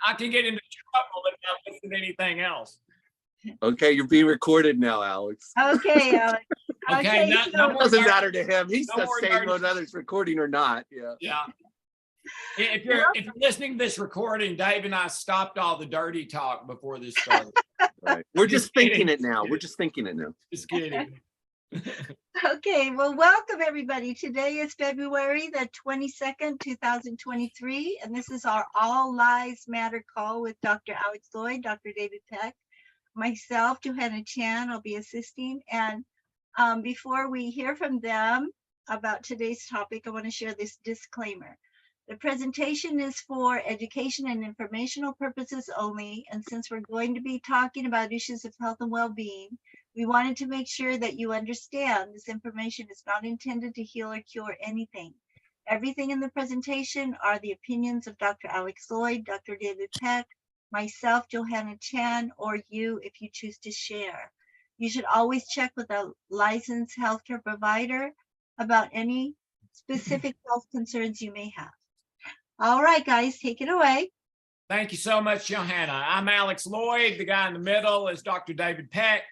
I can get into trouble if I listen to anything else. Okay, you're being recorded now, Alex. Okay, Alex. Okay, no It more doesn't dirty- matter to him. He's no just more saying dirty- whether others recording or not. Yeah. Yeah. If you're listening to this recording, Dave and I stopped all the dirty talk before this started. Right. We're just thinking kidding. it now. We're just thinking it now. Just kidding. Okay, well, welcome everybody. Today is February the 22nd, 2023, and this is our All Lives Matter call with Dr. Alex Loyd, Dr. David Peck, myself, Johanna Chan. I'll be assisting. And before we hear from them about today's topic, I want to share this disclaimer. The presentation is for education and informational purposes only, and since we're going to be talking about issues of health and well-being, we wanted to make sure that you understand this information is not intended to heal or cure anything. Everything in the presentation are the opinions of Dr. Alex Loyd, Dr. David Peck, myself, Johanna Chan, or you if you choose to share. You should always check with a licensed healthcare provider about any specific health concerns you may have. All right, guys, take it away. Thank you so much, Johanna. I'm Alex Loyd. The guy in the middle is Dr. David Peck.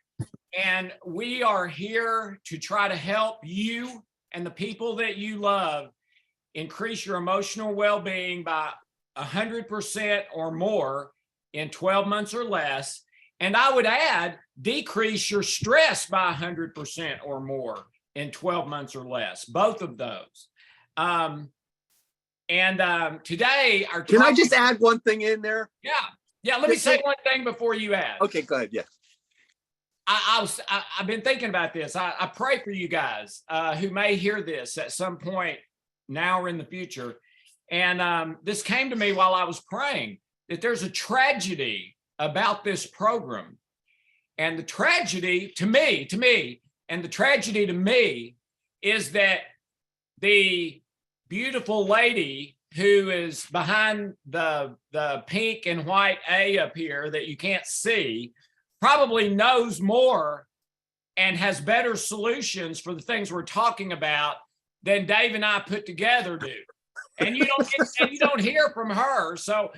And we are here to try to help you and the people that you love increase your emotional well-being by 100% or more in 12 months or less. And I would add, decrease your stress by 100% or more in 12 months or less, both of those. Today, our Can I just add one thing in there? Yeah. Let me say one thing before you add. Okay, go ahead. Yeah. I've been thinking about this. I pray for you guys who may hear this at some point now or in the future. And this came to me while I was praying, that there's a tragedy about this program. And the tragedy to me, is that the beautiful lady who is behind the pink and white A up here that you can't see probably knows more and has better solutions for the things we're talking about than Dave and I put together do. And you don't hear from her. So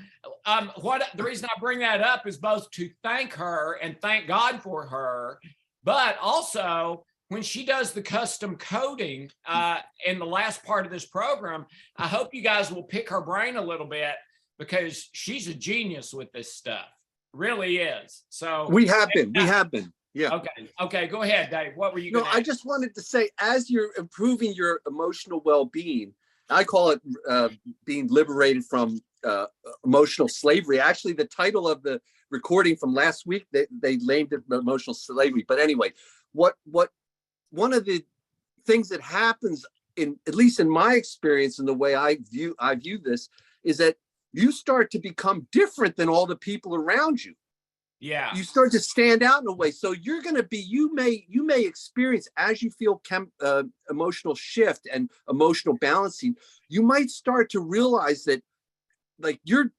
the reason I bring that up is both to thank her and thank God for her, but also when she does the custom coding in the last part of this program, I hope you guys will pick her brain a little bit because she's a genius with this stuff. Really is. So we have been. Yeah. Okay. Go ahead, Dave. What were you going to I just wanted to say, as you're improving your emotional well-being, I call it being liberated from emotional slavery. Actually, the title of the recording from last week, they named it emotional slavery. But anyway, one of the things that happens at least in my experience and the way I view this is that you start to become different than all the people around you. Yeah. You start to stand out in a way. So you're going to be, you may experience, as you feel emotional shift and emotional balancing, you might start to realize that like you're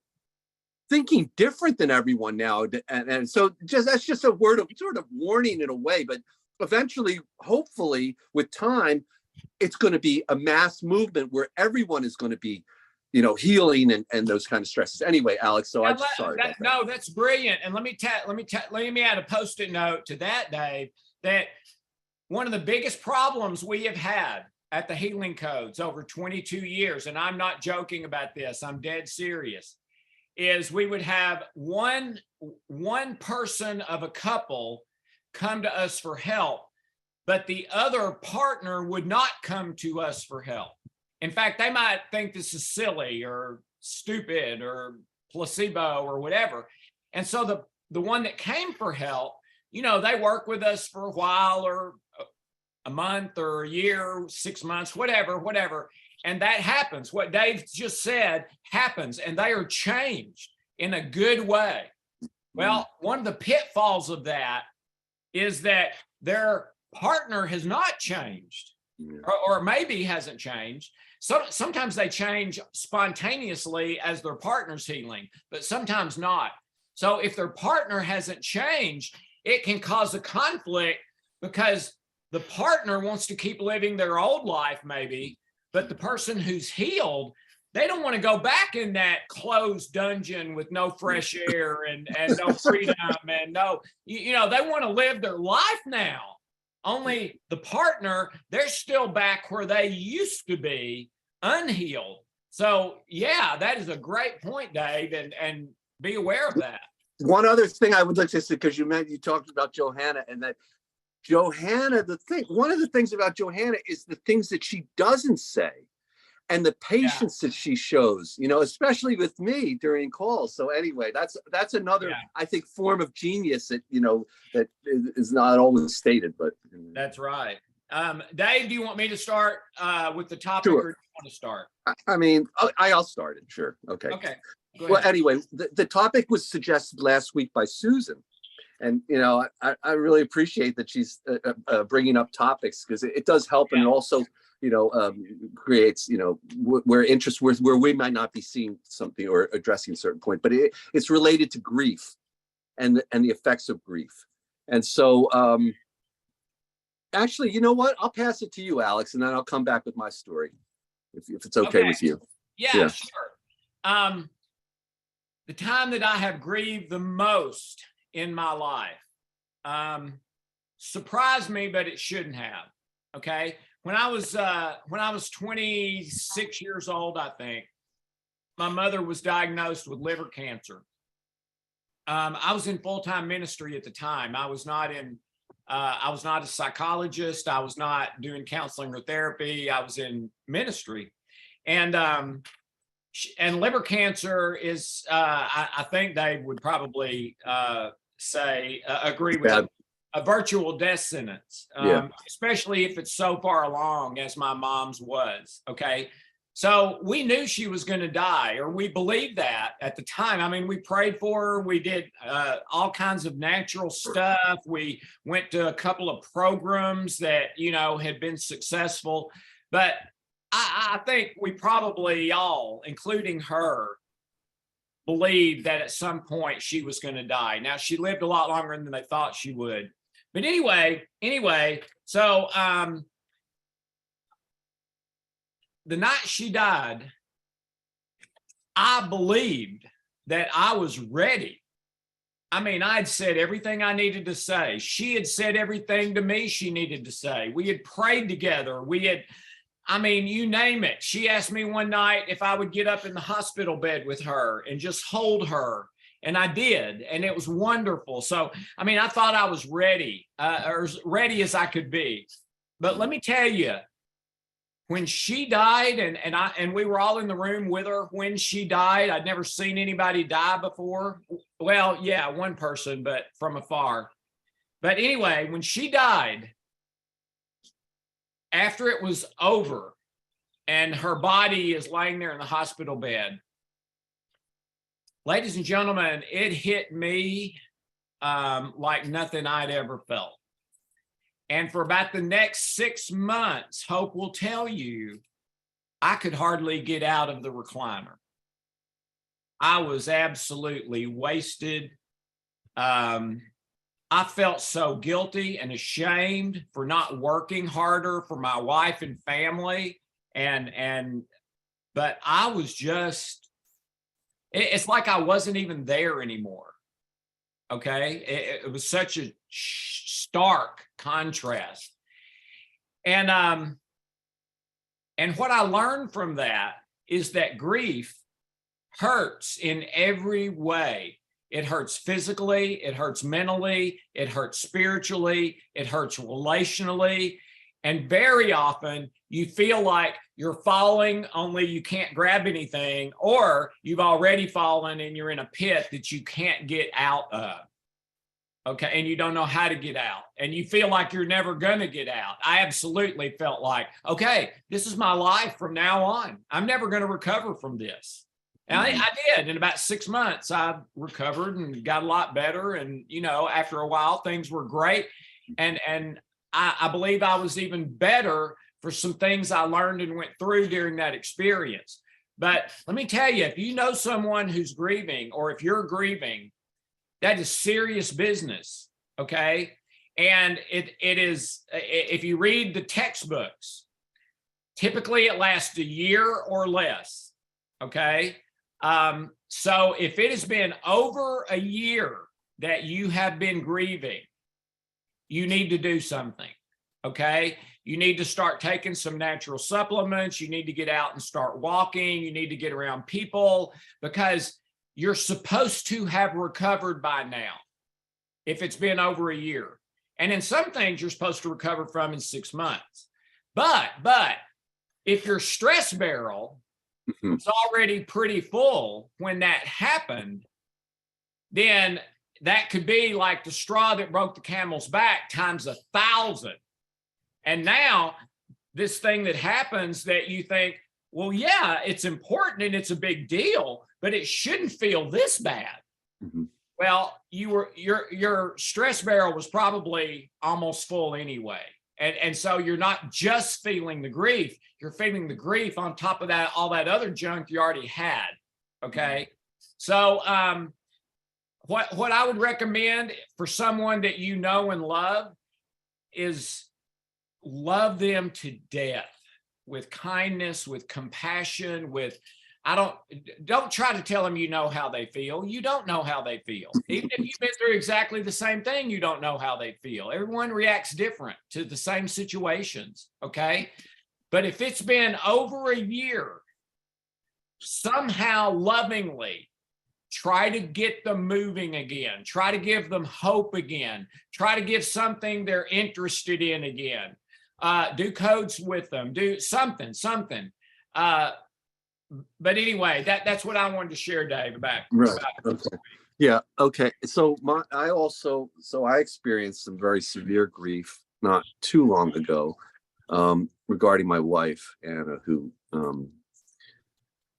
thinking different than everyone now. And so that's just a word of sort of warning in a way, but eventually, hopefully with time, it's going to be a mass movement where everyone is going to be healing and those kind of stresses. Anyway, Alex, so I'm sorry. No, that's brilliant. And let me add a Post-it note to that, Dave, that one of the biggest problems we have had at the Healing Codes over 22 years, and I'm not joking about this, I'm dead serious, is we would have one person of a couple come to us for help, but the other partner would not come to us for help. In fact, they might think this is silly or stupid or placebo or whatever. And so the one that came for help, they work with us for a while or a month or a year, 6 months, whatever. And that happens. What Dave just said happens, and they are changed in a good way. Well, one of the pitfalls of that is that their partner has not changed, or maybe hasn't changed. So sometimes they change spontaneously as their partner's healing, but sometimes not. So if their partner hasn't changed, it can cause a conflict because the partner wants to keep living their old life maybe, but the person who's healed they don't want to go back in that closed dungeon with no fresh air and no freedom and no, they want to live their life now. Only the partner, they're still back where they used to be, unhealed. So yeah, that is a great point, Dave, and be aware of that. One other thing I would like to say, because you talked about Johanna, and that Johanna, one of the things about Johanna is the things that she doesn't say and the patience that she shows, especially with me during calls. So anyway, that's another, I think, form of genius that, that is not always stated, but. That's right. Dave, do you want me to start with the topic, Sure. or do you want to start? I mean, I'll start it. Sure. Okay. Okay. Well, anyway, the topic was suggested last week by Susan. And, I really appreciate that she's bringing up topics, because it does help. And it also, creates, where interest, where we might not be seeing something or addressing a certain point, but it's related to grief and the effects of grief. And so, actually, you know what? I'll pass it to you, Alex, and then I'll come back with my story, if it's okay with you. Yeah, sure. The time that I have grieved the most in my life surprised me, but it shouldn't have. Okay, when I was 26 years old, I think, my mother was diagnosed with liver cancer. I was in full-time ministry at the time. I was not a psychologist. I was not doing counseling or therapy. I was in ministry, and liver cancer is, I think Dave would probably agree with a virtual death sentence, especially if it's so far along as my mom's was. Okay. So we knew she was going to die, or we believed that at the time. I mean, we prayed for her. We did all kinds of natural stuff. We went to a couple of programs that, had been successful. But I think we probably all, including her, believed that at some point she was going to die. Now, she lived a lot longer than they thought she would. But anyway, so the night she died, I believed that I was ready. I mean, I'd said everything I needed to say. She had said everything to me she needed to say. We had prayed together. You name it. She asked me one night if I would get up in the hospital bed with her and just hold her. And I did. And it was wonderful. So, I thought I was ready, or as ready as I could be. But let me tell you, when she died, and we were all in the room with her when she died. I'd never seen anybody die before. Well, yeah, one person, but from afar. But anyway, when she died, after it was over and her body is laying there in the hospital bed, ladies and gentlemen, it hit me like nothing I'd ever felt. And for about the next 6 months, Hope will tell you, I could hardly get out of the recliner. I was absolutely wasted. I felt so guilty and ashamed for not working harder for my wife and family. But I was just, it's like I wasn't even there anymore. Okay. It was such a stark contrast. And what I learned from that is that grief hurts in every way. It hurts physically, it hurts mentally, it hurts spiritually, it hurts relationally. And very often you feel like you're falling, only you can't grab anything, or you've already fallen and you're in a pit that you can't get out of. Okay, and you don't know how to get out, and you feel like you're never going to get out. I absolutely felt like, okay, this is my life from now on. I'm never going to recover from this. And I did. In about 6 months, I recovered and got a lot better. And, after a while, things were great. And I believe I was even better for some things I learned and went through during that experience. But let me tell you, if you know someone who's grieving, or if you're grieving, that is serious business. Okay. And it is, if you read the textbooks, typically it lasts a year or less. Okay. So if it has been over a year that you have been grieving, you need to do something. Okay. You need to start taking some natural supplements. You need to get out and start walking. You need to get around people, because you're supposed to have recovered by now if it's been over a year. And in some things you're supposed to recover from in 6 months. But if your stress barrel was already pretty full when that happened, then that could be like the straw that broke the camel's back times 1,000. And now this thing that happens that you think, well, yeah, it's important and it's a big deal, but it shouldn't feel this bad. Well, your stress barrel was probably almost full anyway. And so you're not just feeling the grief, you're feeling the grief on top of that, all that other junk you already had. Okay. So what I would recommend for someone that you know and love is love them to death with kindness, with compassion, with, don't try to tell them you know how they feel. You don't know how they feel. Even if you've been through exactly the same thing, you don't know how they feel. Everyone reacts different to the same situations, okay? But if it's been over a year, somehow lovingly try to get them moving again. Try to give them hope again. Try to give something they're interested in again. Do codes with them. Do something. But anyway, that's what I wanted to share, Dave, about. Right. Okay. Yeah. Okay. So I experienced some very severe grief not too long ago, regarding my wife, Anna, who,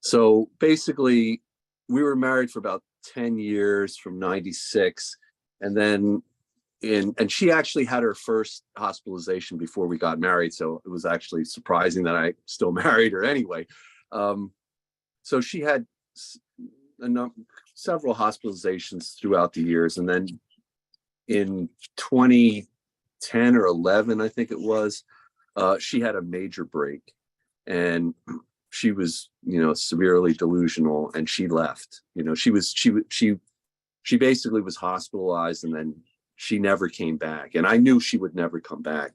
so basically we were married for about 10 years from 96. And then and she actually had her first hospitalization before we got married. So it was actually surprising that I still married her anyway. So she had several hospitalizations throughout the years. And then in 2010 or 11, I think it was, she had a major break, and she was, severely delusional, and she left. She basically was hospitalized, and then she never came back. And I knew she would never come back.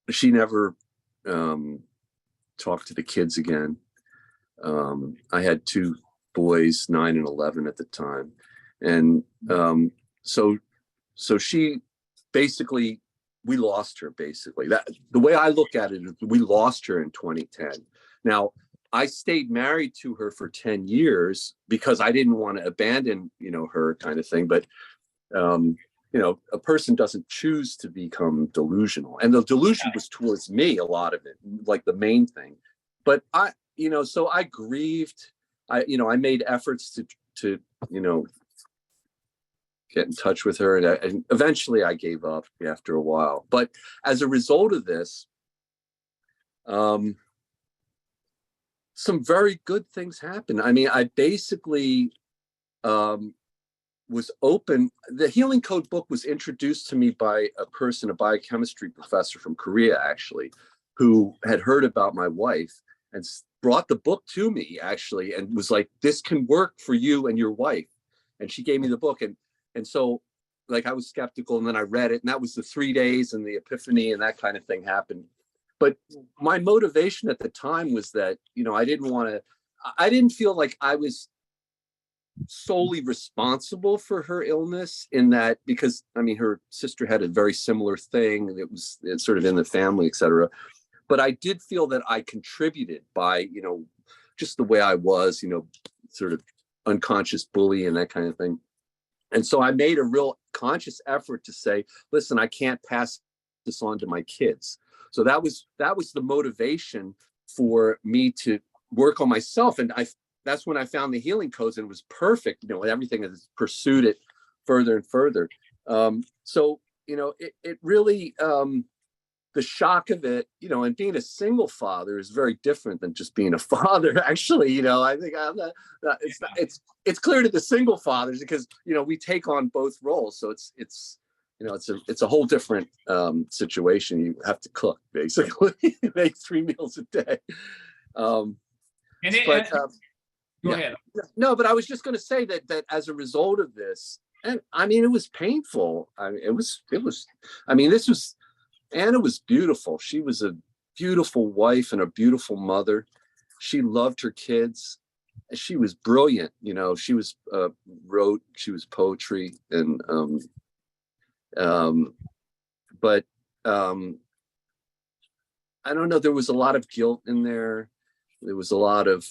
She never talked to the kids again. I had two boys, 9 and 11 at the time. And so she basically, we lost her basically. That the way I look at it is we lost her in 2010. Now, I stayed married to her for 10 years because I didn't want to abandon, her kind of thing. But, a person doesn't choose to become delusional. And the delusion was towards me, a lot of it, like the main thing. But so I grieved. I made efforts to get in touch with her. And eventually I gave up after a while. But as a result of this, some very good things happened. I mean, I basically was open. The Healing Code book was introduced to me by a biochemistry professor from Korea, actually, who had heard about my wife and brought the book to me, actually, and was like, this can work for you and your wife. And she gave me the book. And so, like, I was skeptical, and then I read it, and that was the 3 days and the epiphany and that kind of thing happened. But my motivation at the time was that, I didn't feel like I was solely responsible for her illness, in that, because, her sister had a very similar thing. It's sort of in the family, et cetera. But I did feel that I contributed by, just the way I was, sort of unconscious bully and that kind of thing. And so I made a real conscious effort to say, listen, I can't pass this on to my kids. So that was the motivation for me to work on myself. And that's when I found the Healing Codes, and it was perfect. Everything has pursued it further and further. So it really, the shock of it, and being a single father is very different than just being a father. Actually, I think it's clear to the single fathers, because we take on both roles. So it's a whole different situation. You have to cook, basically, make 3 meals a day. And it, But go yeah. ahead. No, but I was just going to say that as a result of this, and I mean, it was painful. I mean, it was. I mean, Anna was beautiful. She was a beautiful wife and a beautiful mother. She loved her kids. She was brilliant. You know, she was she was poetry and but I don't know. There was a lot of guilt in there. There was a lot of,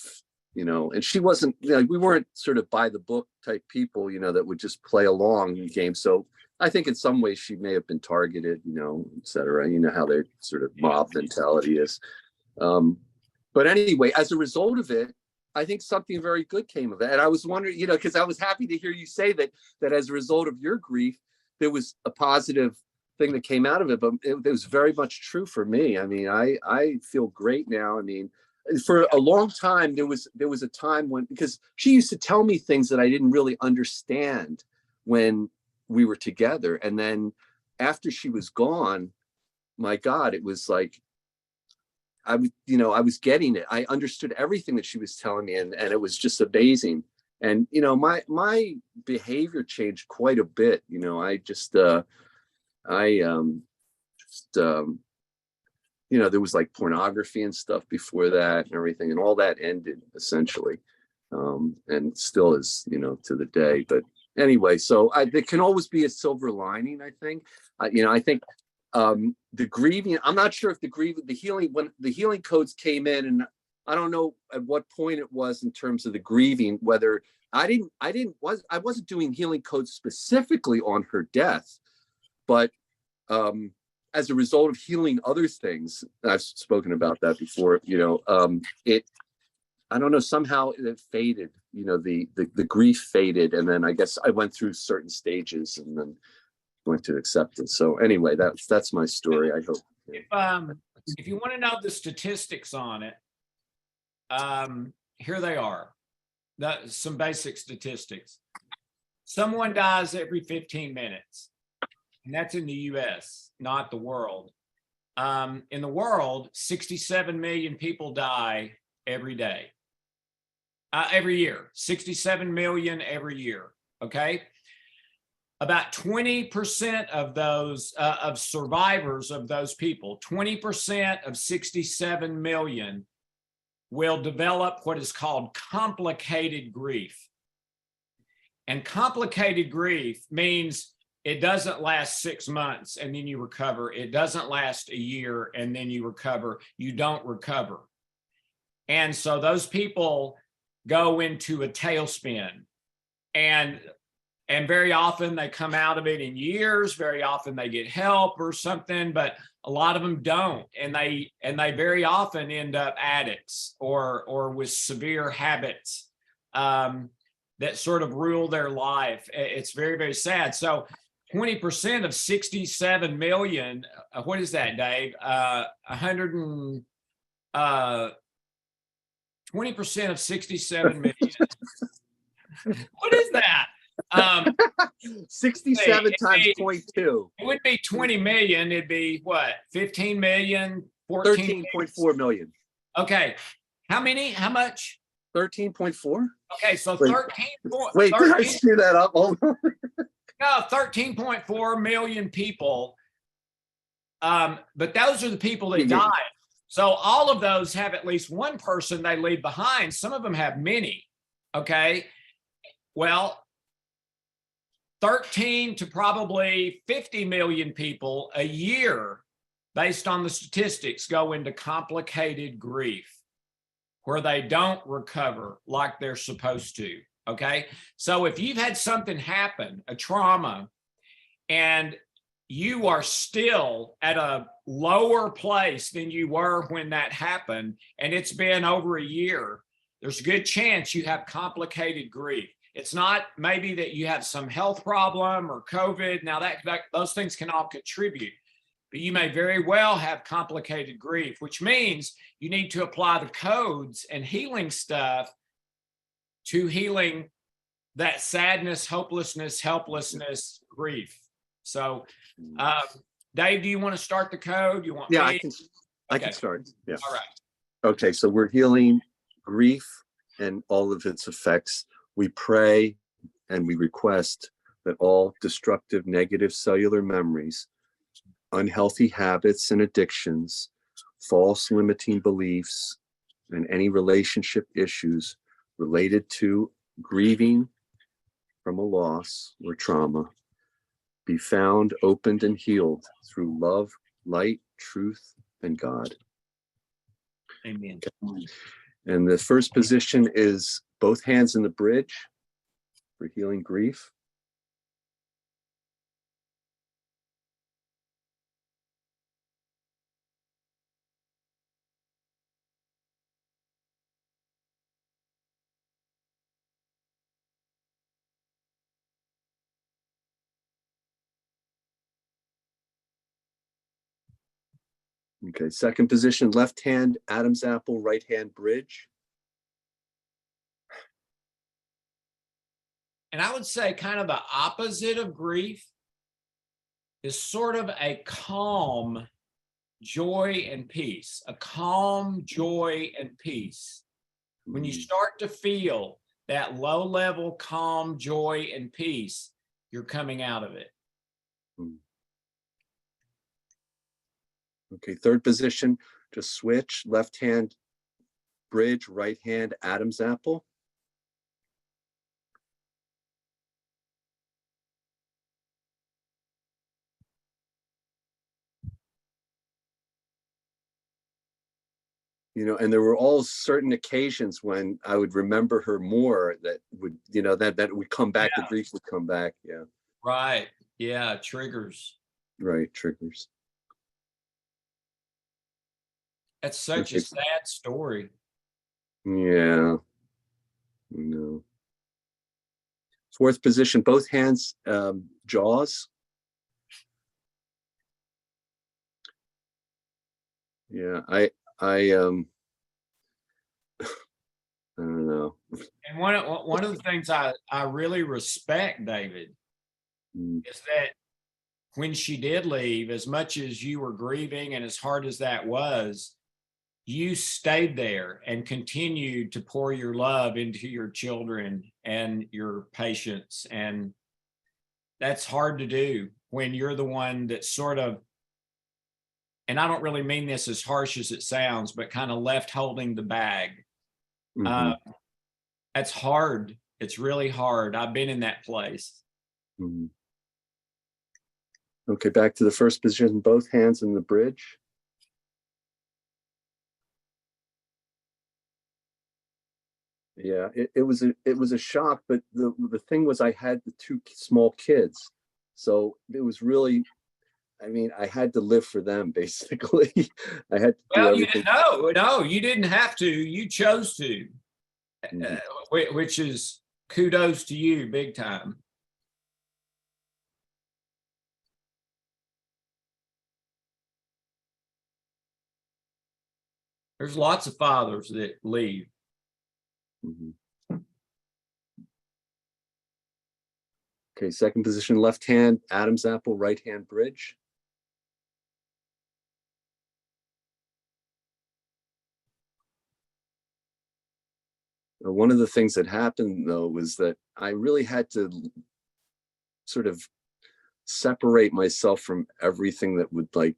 you know, and she wasn't, you know, we weren't sort of by the book type people, you know, that would just play along in games. So I think in some ways she may have been targeted, you know, et cetera. You know how their sort of mob mentality is. But anyway, as a result of it, I think something very good came of it. And I was wondering, you know, because I was happy to hear you say that as a result of your grief, there was a positive thing that came out of it. But it was very much true for me. I mean, I feel great now. I mean, for a long time, there was a time when, because she used to tell me things that I didn't really understand when we were together. And then after she was gone, my God, it was like, I was getting it. I understood everything that she was telling me, and it was just amazing. And, you know, my behavior changed quite a bit. You know, I just, you know, there was like pornography and stuff before that and everything, and all that ended essentially. And still is, you know, to the day. But anyway, so there can always be a silver lining, I think. You know, I think the grieving, I'm not sure if the healing, when the healing codes came in, and I don't know at what point it was in terms of the grieving, whether I wasn't doing healing codes specifically on her death, but as a result of healing other things, I've spoken about that before, you know, I don't know, somehow it faded, you know, the grief faded. And then I guess I went through certain stages and then went to acceptance. So anyway, that's my story. I hope. If you want to know the statistics on it, here they are. Some basic statistics. Someone dies every 15 minutes, and that's in the US, not the world. In the world, 67 million people die every day, every year, 67 million every year, okay? About 20% of those, of survivors of those people, 20% of 67 million will develop what is called complicated grief. And complicated grief means it doesn't last 6 months and then you recover. It doesn't last a year and then you recover. You don't recover. And so those people go into a tailspin, and very often they come out of it in years. Very often they get help or something, but a lot of them don't. And they very often end up addicts or with severe habits that sort of rule their life. It's very, very sad. So 20% of 67 million, what is that, Dave? 20% of 67 million. What is that? 67 times 0.2. It would be 20 million. It'd be what? 15 million? 13.4 million. Okay. How many? How much? 13.4. Okay, so Wait. 13. Wait, 13, did I screw that up? Hold on. No, 13.4 million people. But those are the people that died. So all of those have at least one person they leave behind. Some of them have many. Okay. Well, 13 to probably 50 million people a year, based on the statistics, go into complicated grief where they don't recover like they're supposed to. Okay. So if you've had something happen, a trauma, and you are still at a lower place than you were when that happened, and it's been over a year, there's a good chance you have complicated grief. It's not maybe that you have some health problem or COVID. Now that those things can all contribute, but you may very well have complicated grief, which means you need to apply the codes and healing stuff to healing that sadness, hopelessness, helplessness, grief. So, Dave, do you want to start the code? You want? Yeah, me? I can start. Yeah. All right. Okay, so we're healing grief and all of its effects, we pray and we request that all destructive negative cellular memories, unhealthy habits and addictions, false limiting beliefs, and any relationship issues related to grieving from a loss or trauma be found, opened, and healed through love, light, truth, and God. Amen. And the first position is both hands in the bridge for healing grief. Okay, second position, left hand Adam's apple, right hand bridge. And I would say kind of the opposite of grief is sort of a calm joy and peace, a calm joy and peace. When you start to feel that low level calm joy and peace, you're coming out of it. Okay, third position, just switch, left hand bridge, right hand Adam's apple. You know, and there were all certain occasions when I would remember her more that would, you know, that would come back, the grief would come back. Yeah. Right. Yeah. Triggers. Right. Triggers. That's such a sad story. Yeah. No. Fourth position, both hands, jaws. Yeah, I don't know. And one of the things I really respect, David, is that when she did leave, as much as you were grieving and as hard as that was, you stayed there and continued to pour your love into your children and your patients. And that's hard to do when you're the one that sort of, and I don't really mean this as harsh as it sounds, but kind of left holding the bag. That's hard. It's really hard. I've been in that place. Okay, back to the first position, both hands in the bridge. Yeah, it was a shock, but the thing was I had the two small kids. So it was really, I mean, I had to live for them, basically. I had to do everything. No, you didn't have to. You chose to, which is kudos to you, big time. There's lots of fathers that leave. Okay, second position, left hand, Adam's apple, right hand bridge. One of the things that happened, though, was that I really had to sort of separate myself from everything that would, like,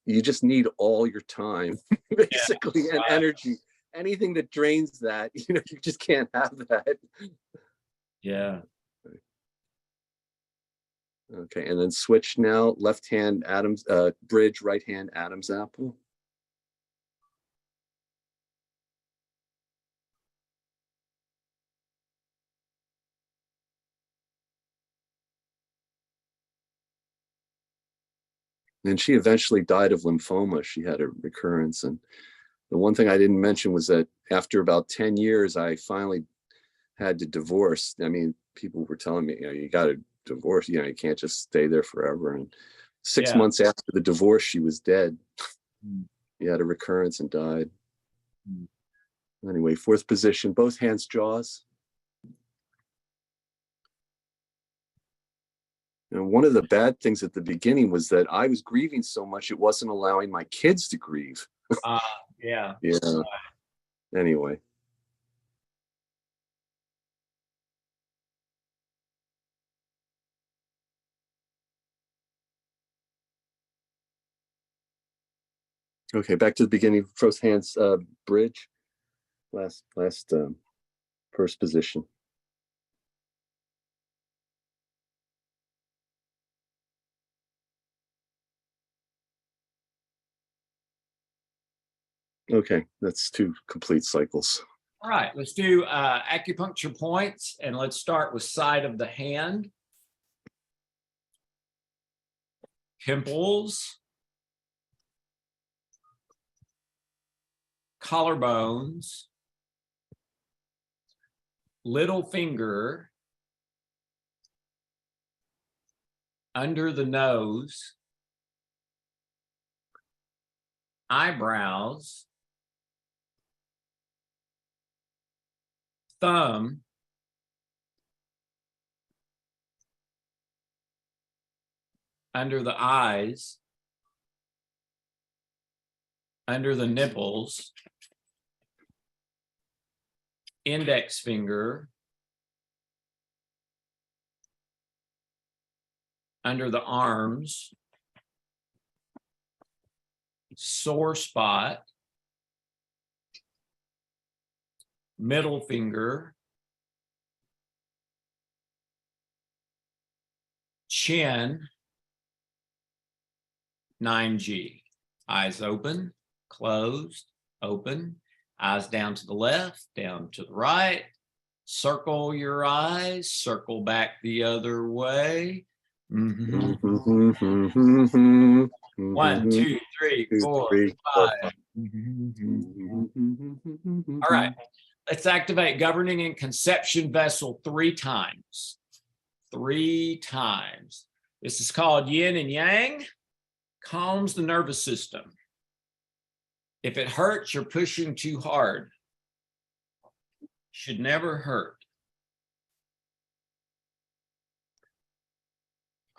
you just need all your time, basically, and energy. Anything that drains that, you know, you just can't have that. Yeah. Okay, and then switch now, left hand Adam's bridge, right hand Adam's apple. And she eventually died of lymphoma. She had a recurrence. And the one thing I didn't mention was that after about 10 years, I finally had to divorce. I mean, people were telling me, you know, you got to divorce, you know, you can't just stay there forever. And 6 months after the divorce, she was dead. She had a recurrence and died. Anyway, fourth position, both hands, jaws. And one of the bad things at the beginning was that I was grieving so much, it wasn't allowing my kids to grieve. Yeah. Yeah. Anyway. Okay, back to the beginning. First hands, bridge. Last, first position. Okay, that's 2 complete cycles. All right, let's do acupuncture points, and let's start with side of the hand. Temples. Collarbones. Little finger. Under the nose. Eyebrows. Thumb. Under the eyes. Under the nipples. Index finger. Under the arms. Sore spot. Middle finger. Chin. 9G. Eyes open, closed, open. Eyes down to the left, down to the right. Circle your eyes, circle back the other way. 1, 2, 3, 4, 5. All right, let's activate governing and conception vessel 3 times. 3 times. This is called yin and yang. Calms the nervous system. If it hurts, you're pushing too hard. Should never hurt.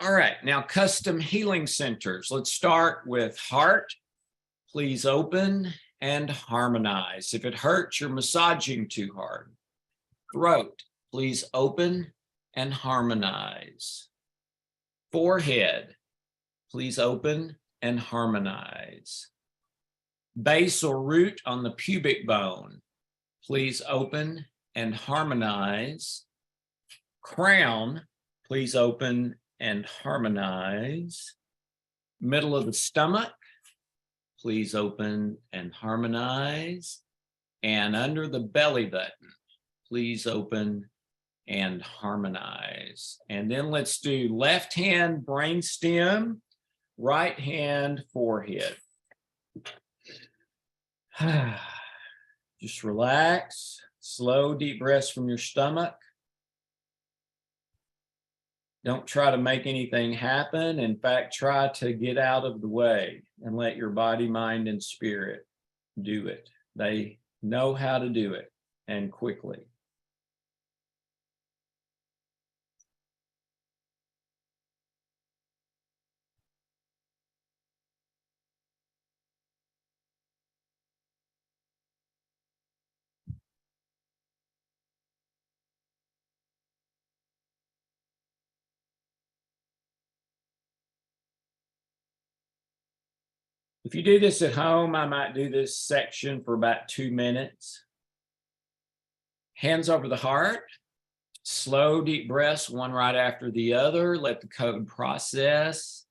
All right, now custom healing centers. Let's start with heart. Please open and harmonize. If it hurts, you're massaging too hard. Throat, please open and harmonize. Forehead, please open and harmonize. Base or root on the pubic bone, please open and harmonize. Crown, please open and harmonize. Middle of the stomach, please open and harmonize. And under the belly button, please open and harmonize. And then let's do left hand brainstem, right hand forehead. Just relax, slow, deep breaths from your stomach. Don't try to make anything happen. In fact, try to get out of the way and let your body, mind, and spirit do it. They know how to do it, and quickly. If you do this at home, I might do this section for about 2 minutes. Hands over the heart, slow, deep breaths, one right after the other. Let the code process.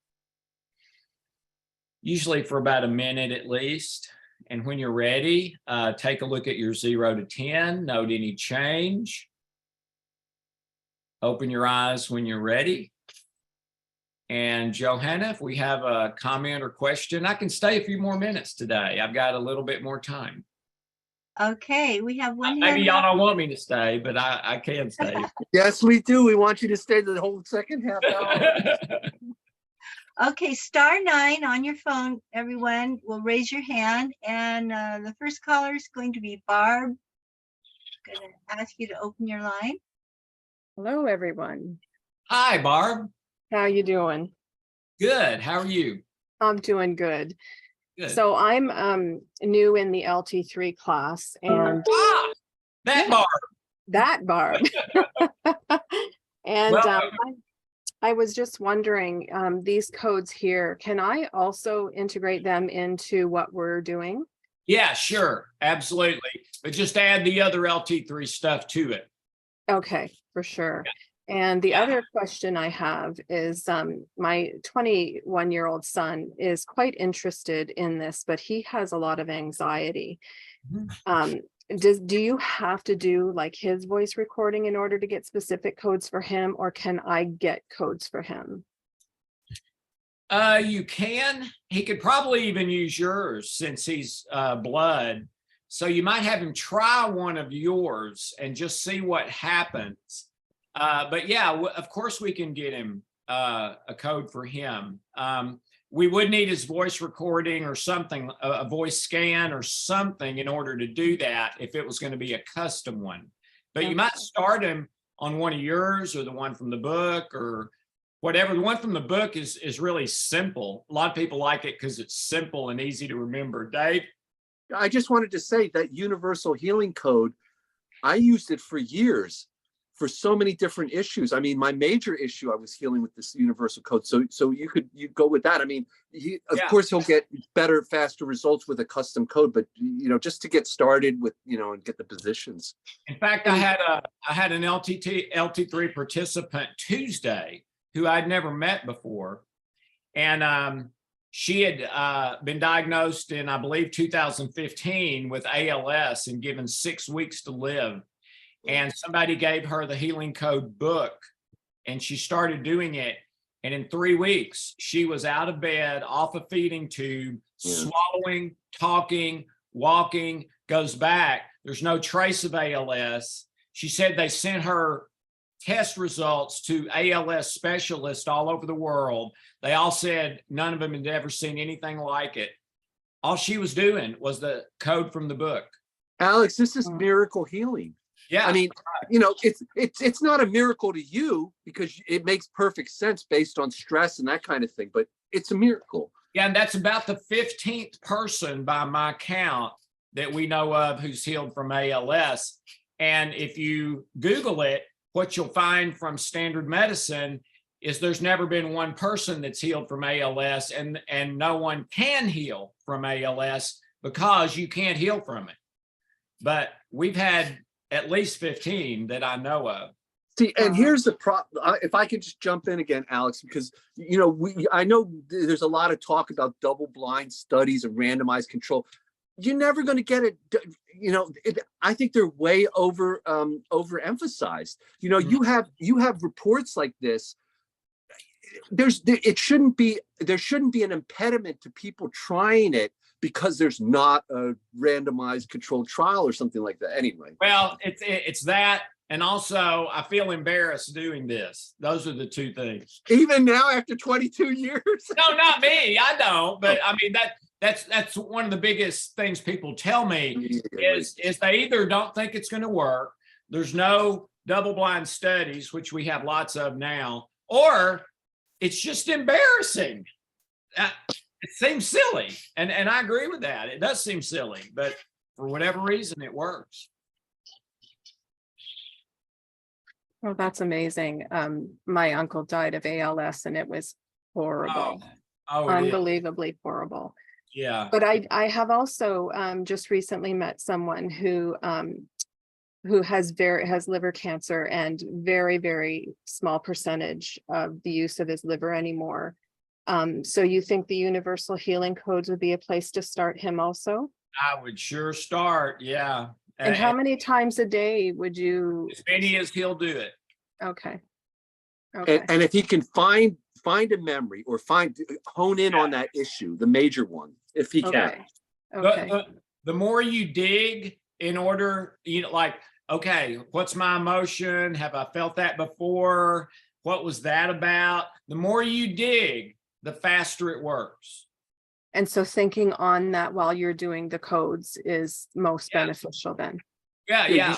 Usually for about a minute at least. And when you're ready, take a look at your 0 to 10, note any change. Open your eyes when you're ready. And Johanna, if we have a comment or question, I can stay a few more minutes today. I've got a little bit more time. Okay, we have one. Maybe y'all don't want me to stay, but I can stay. Yes, we do. We want you to stay the whole second half hour. Okay, *9 on your phone, everyone will raise your hand. And the first caller is going to be Barb. I'm going to ask you to open your line. Hello, everyone. Hi, Barb. How you doing? Good. How are you? I'm doing good. Good. So I'm new in the LT3 class, and That Yeah. Barb. that Barb. And Welcome. I was just wondering, these codes here, can I also integrate them into what we're doing? Yeah, sure, absolutely. But just add the other LT3 stuff to it. Okay, for sure. And the Yeah. other question I have is, my 21-year-old son is quite interested in this, but he has a lot of anxiety. Mhm. Do you have to do like his voice recording in order to get specific codes for him, or can I get codes for him? You can. He could probably even use yours since he's blood. So you might have him try one of yours and just see what happens. But yeah, of course we can get him a code for him. We would need his voice recording or something, a voice scan or something in order to do that if it was going to be a custom one. But you might start him on one of yours or the one from the book or whatever. The one from the book is really simple. A lot of people like it because it's simple and easy to remember. Dave? I just wanted to say that universal healing code, I used it for years for so many different issues. I mean, my major issue, I was healing with this universal code. So you go with that. I mean, of course he'll get better, faster results with a custom code, but just to get started with, and get the positions. In fact, I had an LT3 participant Tuesday who I'd never met before. And she had been diagnosed in, I believe, 2015 with ALS and given 6 weeks to live. And somebody gave her the healing code book and she started doing it. And in 3 weeks, she was out of bed, off a feeding tube, swallowing, talking, walking, goes back. There's no trace of ALS. She said they sent her test results to ALS specialists all over the world. They all said none of them had ever seen anything like it. All she was doing was the code from the book. Alex, this is miracle healing. Yeah. I mean, it's not a miracle to you because it makes perfect sense based on stress and that kind of thing, but it's a miracle. Yeah, and that's about the 15th person by my count that we know of who's healed from ALS. And if you Google it, what you'll find from standard medicine is there's never been one person that's healed from ALS, and no one can heal from ALS because you can't heal from it. But we've had at least 15 that I know of. See, and here's the problem. If I could just jump in again, Alex, because I know there's a lot of talk about double-blind studies and randomized control. You're never going to get it. I think they're way overemphasized. You have reports like this. There shouldn't be an impediment to people trying it because there's not a randomized controlled trial or something like that. Anyway. Well, it's that. And also, I feel embarrassed doing this. Those are the two things. Even now, after 22 years? No, not me. I don't. But I mean, that's one of the biggest things people tell me is they either don't think it's going to work. There's no double-blind studies, which we have lots of now, or it's just embarrassing. It seems silly. And I agree with that. It does seem silly, but for whatever reason, it works. Oh, that's amazing. My uncle died of ALS and it was horrible. Unbelievably horrible. Yeah. But I have also just recently met someone who has liver cancer and very, very small percentage of the use of his liver anymore. So you think the universal healing codes would be a place to start him also? I would sure start. Yeah. And how many times a day would you? As many as he'll do it. Okay. And if he can find a memory or hone in on that issue, the major one, if he can. Okay. The more you dig in order, okay, what's my emotion? Have I felt that before? What was that about? The more you dig, the faster it works. And so thinking on that while you're doing the codes is most beneficial then. Yeah.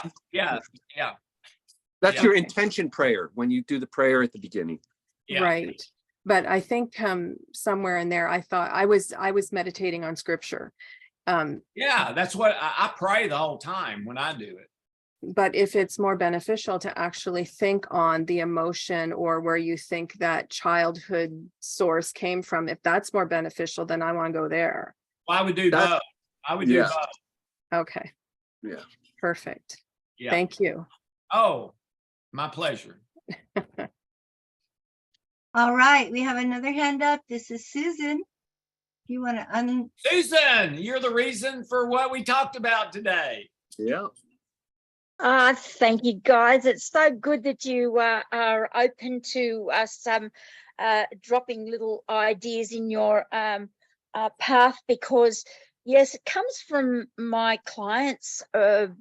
That's your intention prayer when you do the prayer at the beginning. Yeah. Right. But I think somewhere in there, I thought I was meditating on scripture. Yeah, that's what I pray the whole time when I do it. but if it's more beneficial to actually think on the emotion or where you think that childhood source came from, if that's more beneficial, then I want to go there. Well, I would do That's- both. I would do yeah. both. Okay, Yeah. perfect. Yeah. Thank you. Oh, my pleasure. All right, we have another hand up. This is Susan. You want to Susan, you're the reason for what we talked about today. Yeah. Thank you, guys. It's so good that you are open to us dropping little ideas in your path, because yes, it comes from my clients.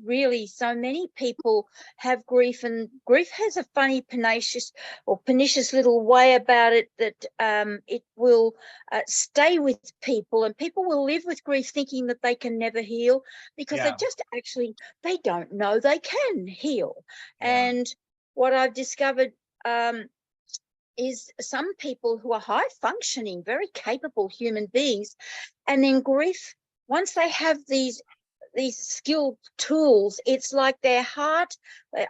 Really, so many people have grief, and grief has a funny, pernicious little way about it that it will stay with people, and people will live with grief thinking that they can never heal, because Yeah. they just actually, they don't know they can heal. Yeah. And what I've discovered is some people who are high functioning, very capable human beings, and then grief, once they have these skilled tools, it's like their heart,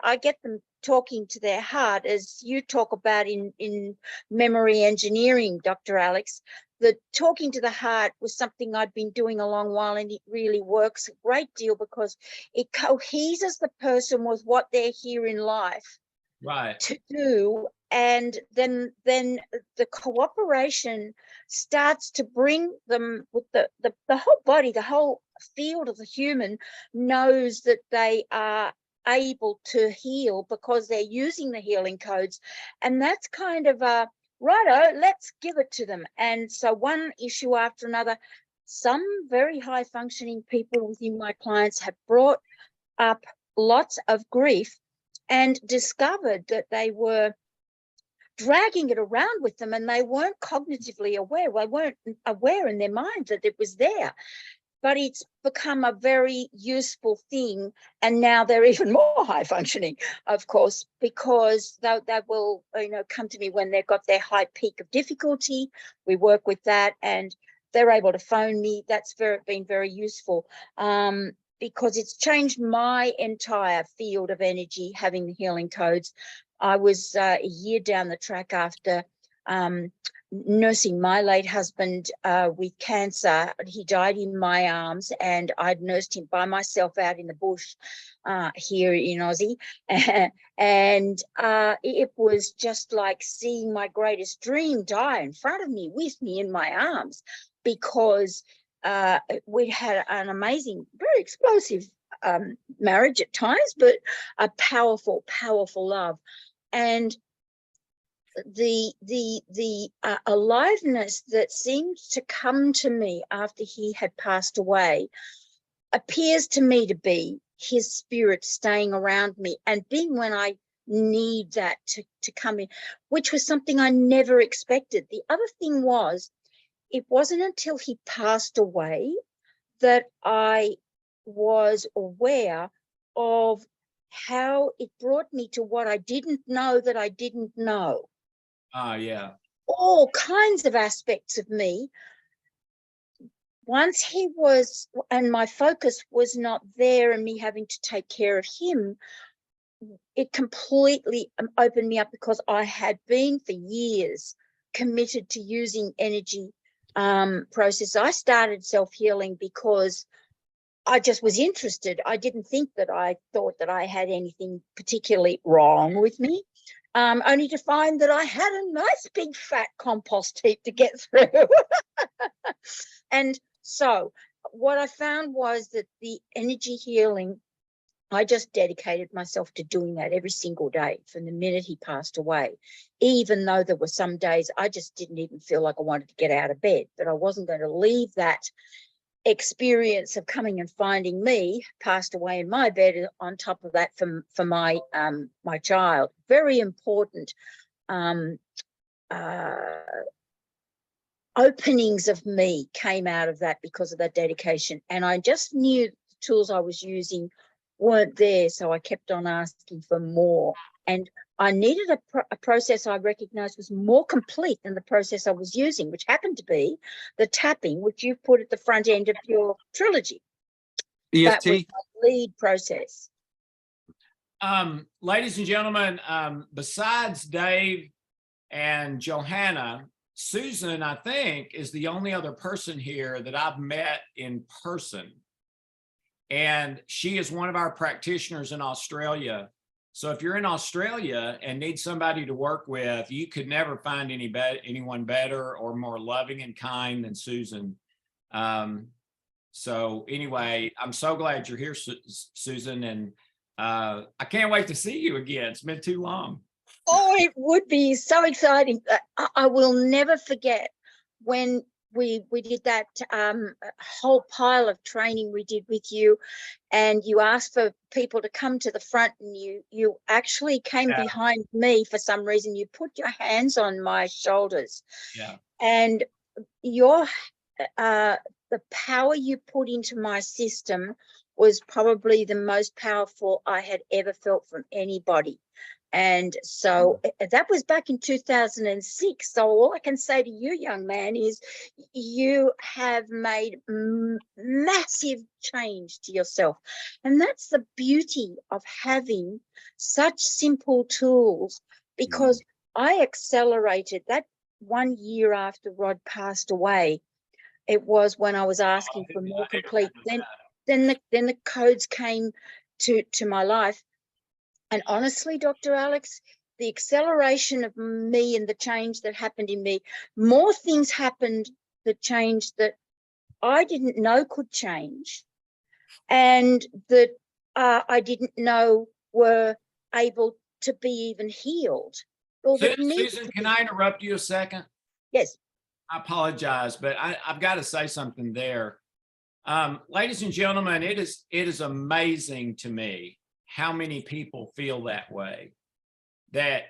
I get them talking to their heart, as you talk about in memory engineering, Dr. Alex. The talking to the heart was something I'd been doing a long while, and it really works a great deal because it coheses the person with what they're here in life Right. to do, and then the cooperation starts to bring them with the whole body, the whole field of the human knows that they are able to heal because they're using the healing codes. And that's kind of a righto, let's give it to them. And so one issue after another, some very high functioning people within my clients have brought up lots of grief and discovered that they were dragging it around with them, and they weren't cognitively aware. They weren't aware in their mind that it was there. But it's become a very useful thing, and now they're even more high functioning, of course, because they will, come to me when they've got their high peak of difficulty. We work with that, and they're able to phone me. That's been very useful. Because it's changed my entire field of energy, having the healing codes. I was a year down the track after nursing my late husband with cancer. He died in my arms, and I'd nursed him by myself out in the bush here in Aussie. And it was just like seeing my greatest dream die in front of me, with me in my arms, because we'd had an amazing, very explosive marriage at times, but a powerful, powerful love. And the aliveness that seemed to come to me after he had passed away appears to me to be his spirit staying around me and being when I need that to come in, which was something I never expected. The other thing was, it wasn't until he passed away that I was aware of how it brought me to what I didn't know that I didn't know. Yeah. All kinds of aspects of me. Once he was, and my focus was not there and me having to take care of him, it completely opened me up, because I had been for years committed to using energy process. I started self-healing because I just was interested. I didn't think that I thought that I had anything particularly wrong with me, only to find that I had a nice big fat compost heap to get through. And so what I found was that the energy healing, I just dedicated myself to doing that every single day from the minute he passed away, even though there were some days I just didn't even feel like I wanted to get out of bed, but I wasn't going to leave that experience of coming and finding me passed away in my bed on top of that for my my child. Very important openings of me came out of that because of that dedication, and I just knew the tools I was using weren't there, so I kept on asking for more. And I needed a process I recognized was more complete than the process I was using, which happened to be the tapping, which you've put at the front end of your trilogy. EFT. That was my lead process. Ladies and gentlemen, besides Dave and Johanna, Susan, I think, is the only other person here that I've met in person. And she is one of our practitioners in Australia. So if you're in Australia and need somebody to work with, you could never find anyone better or more loving and kind than Susan. So anyway, I'm so glad you're here, Susan, and I can't wait to see you again. It's been too long. Oh, it would be so exciting. I will never forget when we did that whole pile of training we did with you, and you asked for people to come to the front, and you actually came behind me for some reason. You put your hands on my shoulders. Yeah. And your the power you put into my system was probably the most powerful I had ever felt from anybody. And so that was back in 2006. So all I can say to you, young man, is you have made massive change to yourself. And that's the beauty of having such simple tools, because I accelerated that 1 year after Rod passed away. It was when I was asking for more complete. Then the codes came to my life. And honestly, Dr. Alex, the acceleration of me and the change that happened in me, more things happened that changed that I didn't know could change, and that I didn't know were able to be even healed. Susan, can I interrupt you a second? Yes. I apologize, but I've got to say something there. Ladies and gentlemen, it is amazing to me how many people feel that way, that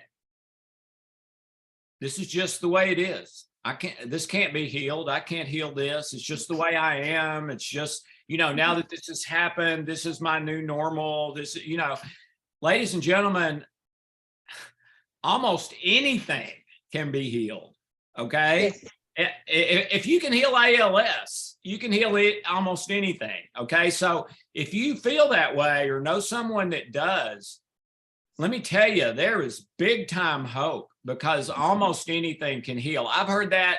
this is just the way it is. This can't be healed. I can't heal this. It's just the way I am. It's just, now that this has happened, this is my new normal. This, ladies and gentlemen, almost anything can be healed. Okay. Yes. If you can heal ALS, you can heal almost anything. Okay. So if you feel that way or know someone that does, let me tell you, there is big time hope, because almost anything can heal. I've heard that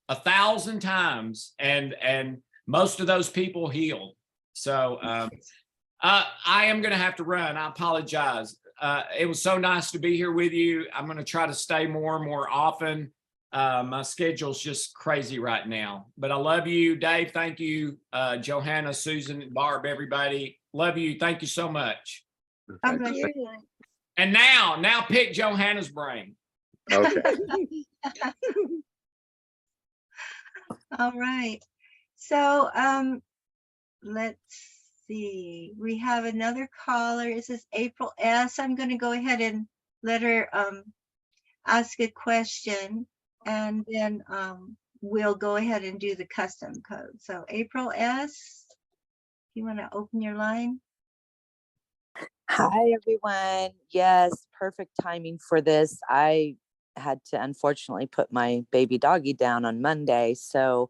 1,000 times, and most of those people healed. So I am going to have to run. I apologize. It was so nice to be here with you. I'm going to try to stay more and more often. My schedule's just crazy right now, but I love you, Dave. Thank you, Johanna, Susan, Barb, everybody. Love you. Thank you so much. Okay. And now pick Johanna's brain. Okay. All right. So let's see. We have another caller. This is April S. I'm going to go ahead and let her ask a question, and then we'll go ahead and do the custom code. So April S., you want to open your line? Hi, everyone. Yes, perfect timing for this. I had to unfortunately put my baby doggy down on Monday. So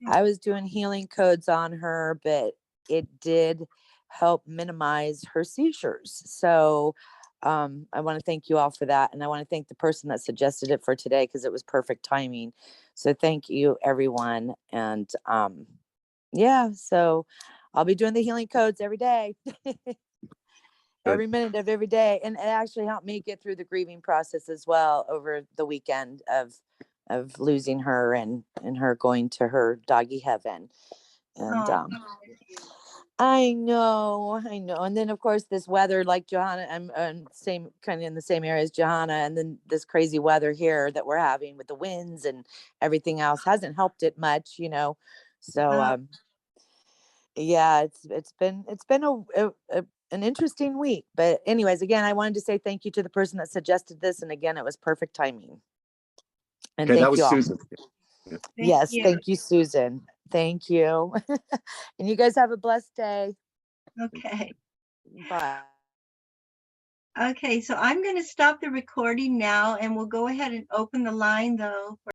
I was doing healing codes on her, but it did help minimize her seizures. So I want to thank you all for that. And I want to thank the person that suggested it for today, because it was perfect timing. So thank you, everyone. And yeah, so I'll be doing the healing codes every day. Every minute of every day. And it actually helped me get through the grieving process as well over the weekend of losing her and her going to her doggy heaven. And I know. And then of course this weather, like Johanna, I'm same kind of in the same area as Johanna, and then this crazy weather here that we're having with the winds and everything else hasn't helped it much, So yeah, it's been an interesting week. But anyways, again, I wanted to say thank you to the person that suggested this. And again, it was perfect timing. And Okay, thank that was you all. Susan. Yes, thank you, Susan. Thank you. And you guys have a blessed day. Okay. Bye. Okay, so I'm going to stop the recording now, and we'll go ahead and open the line though.